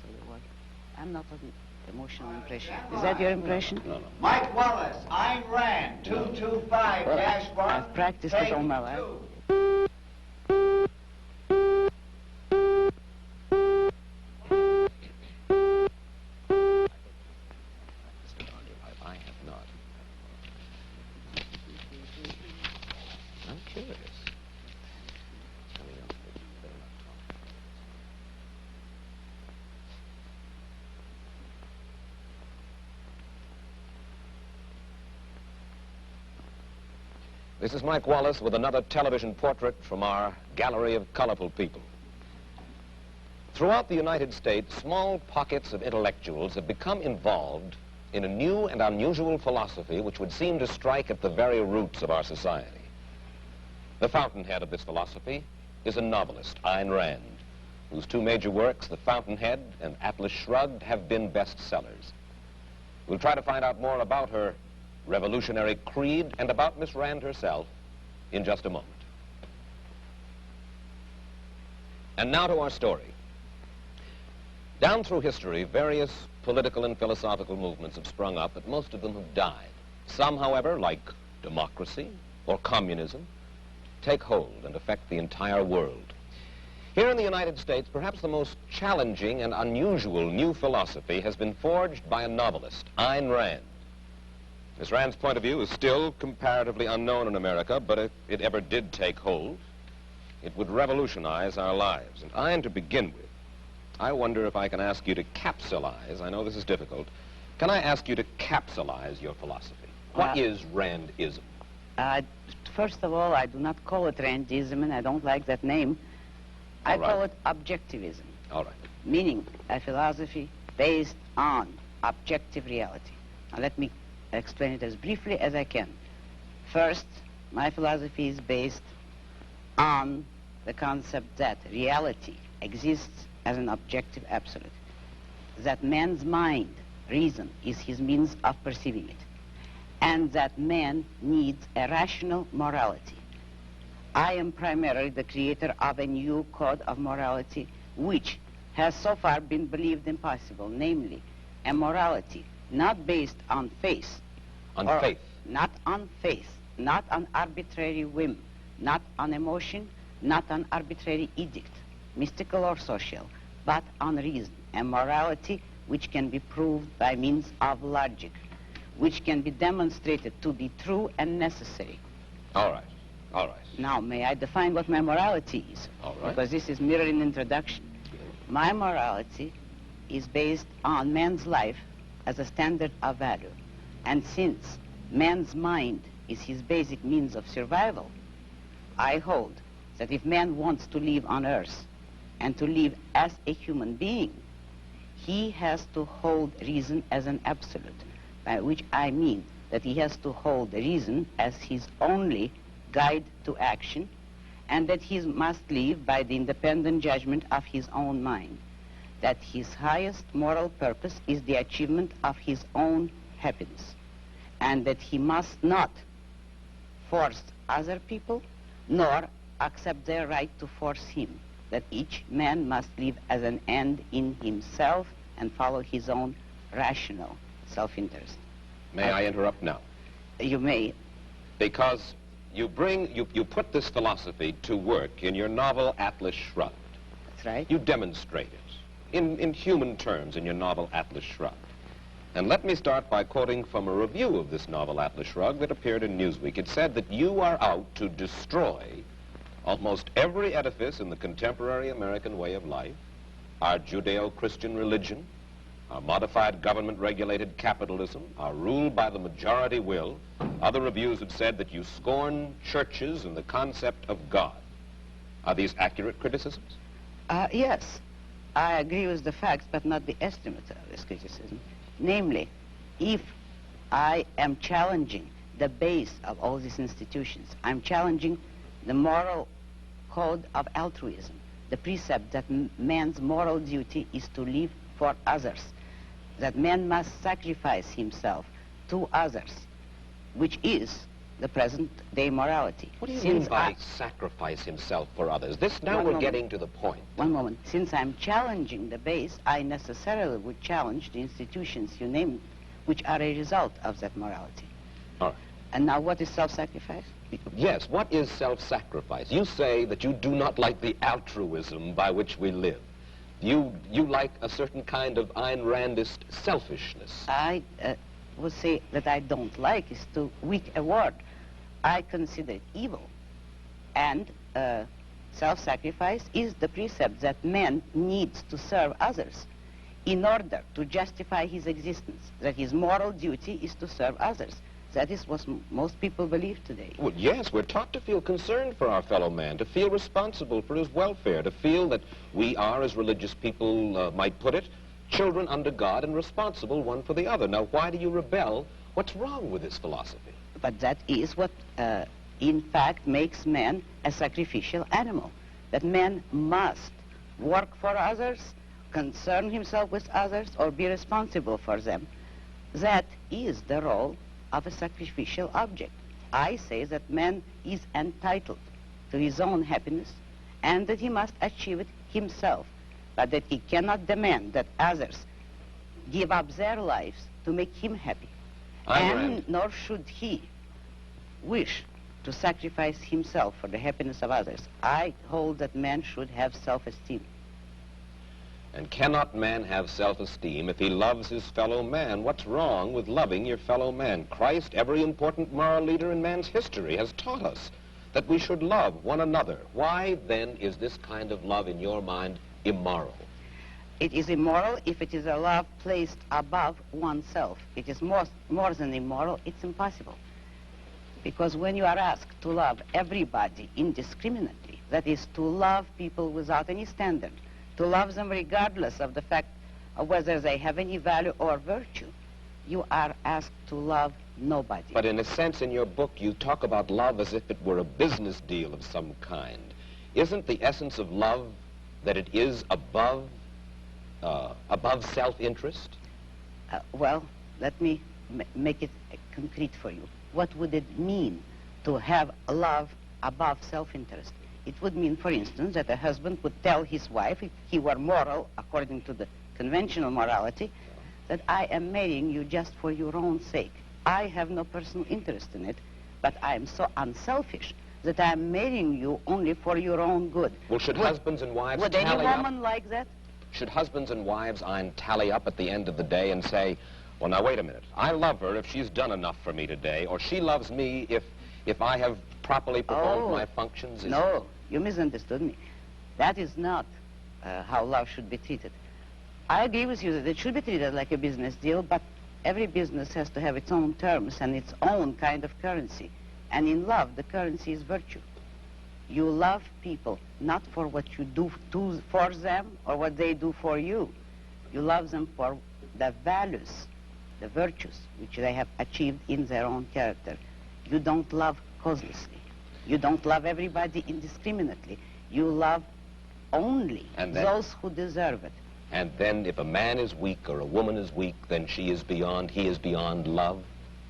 of the word. I'm not an emotional impression. Is that your impression? No. Mike Wallace, Ayn Rand, 225-1. I've practiced it all my life. I have not. I'm curious. Coming up, better not talk. This is Mike Wallace with another television portrait from our gallery of colorful people. Throughout the United States, small pockets of intellectuals have become involved in a new and unusual philosophy which would seem to strike at the very roots of our society. The fountainhead of this philosophy is a novelist, Ayn Rand, whose two major works, The Fountainhead and Atlas Shrugged, have been bestsellers. We'll try to find out more about her revolutionary creed and about Miss Rand herself in just a moment. And now to our story. Down through history, various political and philosophical movements have sprung up, but most of them have died. Some, however, like democracy or communism, take hold and affect the entire world. Here in the United States, perhaps the most challenging and unusual new philosophy has been forged by a novelist, Ayn Rand. Miss Rand's point of view is still comparatively unknown in America, but if it ever did take hold, it would revolutionize our lives. And Ayn, to begin with, I wonder if I can ask you to capsulize, I know this is difficult, can I ask you to capsulize your philosophy? What is Randism? First of all, I do not call it Randism, and I don't like that name. I call it objectivism. All right. Meaning a philosophy based on objective reality. Now let me explain it as briefly as I can. First, my philosophy is based on the concept that reality exists as an objective absolute, that man's mind, reason, is his means of perceiving it, and that man needs a rational morality. I am primarily the creator of a new code of morality which has so far been believed impossible, namely a morality not based on faith. On faith? Not on faith, not on arbitrary whim, not on emotion, not on arbitrary edict, mystical or social, but on reason, a morality which can be proved by means of logic, which can be demonstrated to be true and necessary. All right, all right. Now, may I define what my morality is? All right. Because this is merely an introduction. My morality is based on man's life as a standard of value. And since man's mind is his basic means of survival, I hold that if man wants to live on earth and to live as a human being, he has to hold reason as an absolute, by which I mean that he has to hold reason as his only guide to action, and that he must live by the independent judgment of his own mind, that his highest moral purpose is the achievement of his own happiness, and that he must not force other people, nor accept their right to force him, that each man must live as an end in himself and follow his own rational self-interest. May I interrupt now? You may. Because you put this philosophy to work in your novel Atlas Shrugged. That's right. You demonstrate it in human terms in your novel Atlas Shrugged. And let me start by quoting from a review of this novel Atlas Shrugged that appeared in Newsweek. It said that you are out to destroy almost every edifice in the contemporary American way of life, our Judeo-Christian religion, our modified government-regulated capitalism, our rule by the majority will. Other reviews have said that you scorn churches and the concept of God. Are these accurate criticisms? Yes, I agree with the facts, but not the estimate of this criticism. Namely, if I am challenging the base of all these institutions, I'm challenging the moral code of altruism, the precept that man's moral duty is to live for others, that man must sacrifice himself to others, which is the present-day morality. What do you Since mean by sacrifice himself for others? This, now we're getting to the point. One moment. Since I'm challenging the base, I necessarily would challenge the institutions you named, which are a result of that morality. All right. And now what is self-sacrifice? Yes, what is self-sacrifice? You say that you do not like the altruism by which we live. You like a certain kind of Ayn Randist selfishness. I would say that I don't like is too weak a word. I consider it evil. And self-sacrifice is the precept that man needs to serve others in order to justify his existence, that his moral duty is to serve others. That is what most people believe today. Well, yes, we're taught to feel concerned for our fellow man, to feel responsible for his welfare, to feel that we are, as religious people might put it, children under God and responsible one for the other. Now, why do you rebel? What's wrong with this philosophy? But that is what, in fact, makes man a sacrificial animal. That man must work for others, concern himself with others, or be responsible for them. That is the role of a sacrificial object. I say that man is entitled to his own happiness and that he must achieve it himself, but that he cannot demand that others give up their lives to make him happy. And nor should he wish to sacrifice himself for the happiness of others. I hold that man should have self-esteem. And cannot man have self-esteem if he loves his fellow man? What's wrong with loving your fellow man? Christ, every important moral leader in man's history, has taught us that we should love one another. Why, then, is this kind of love, in your mind, immoral? It is immoral if it is a love placed above oneself. It is more than immoral, it's impossible. Because when you are asked to love everybody indiscriminately, that is, to love people without any standard, to love them regardless of the fact of whether they have any value or virtue, you are asked to love nobody. But in a sense, in your book, you talk about love as if it were a business deal of some kind. Isn't the essence of love that it is above self-interest? Well, let me make it concrete for you. What would it mean to have love above self-interest? It would mean, for instance, that a husband would tell his wife, if he were moral, according to the conventional morality, that I am marrying you just for your own sake. I have no personal interest in it, but I am so unselfish that I am marrying you only for your own good. Well, should husbands and wives would tally any up? woman like that? Should husbands and wives tally up at the end of the day and say, well, now, wait a minute. I love her if she's done enough for me today, or she loves me if I have properly performed my functions? No, you misunderstood me. That is not how love should be treated. I agree with you that it should be treated like a business deal, but every business has to have its own terms and its own kind of currency. And in love, the currency is virtue. You love people not for what you do for them or what they do for you. You love them for the values, the virtues which they have achieved in their own character. You don't love causelessly. You don't love everybody indiscriminately. You love only those who deserve it. And then if a man is weak or a woman is weak, then he is beyond love?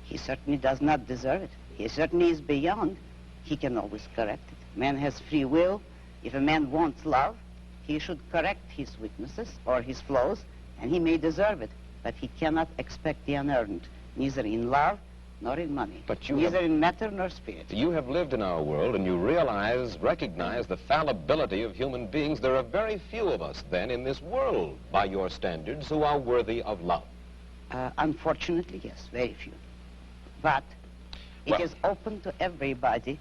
He certainly does not deserve it. He certainly is beyond. He can always correct it. Man has free will. If a man wants love, he should correct his weaknesses or his flaws, and he may deserve it. But he cannot expect the unearned, neither in love nor in money, neither in matter nor spirit. You have lived in our world, and you recognize the fallibility of human beings. There are very few of us, then, in this world, by your standards, who are worthy of love. Unfortunately, yes, very few. But it is open to everybody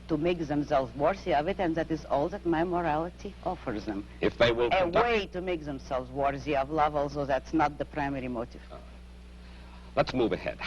to make themselves worthy of it, and that is all that my morality offers them. If they will a way to make themselves worthy of love, although that's not the primary motive. Let's move ahead.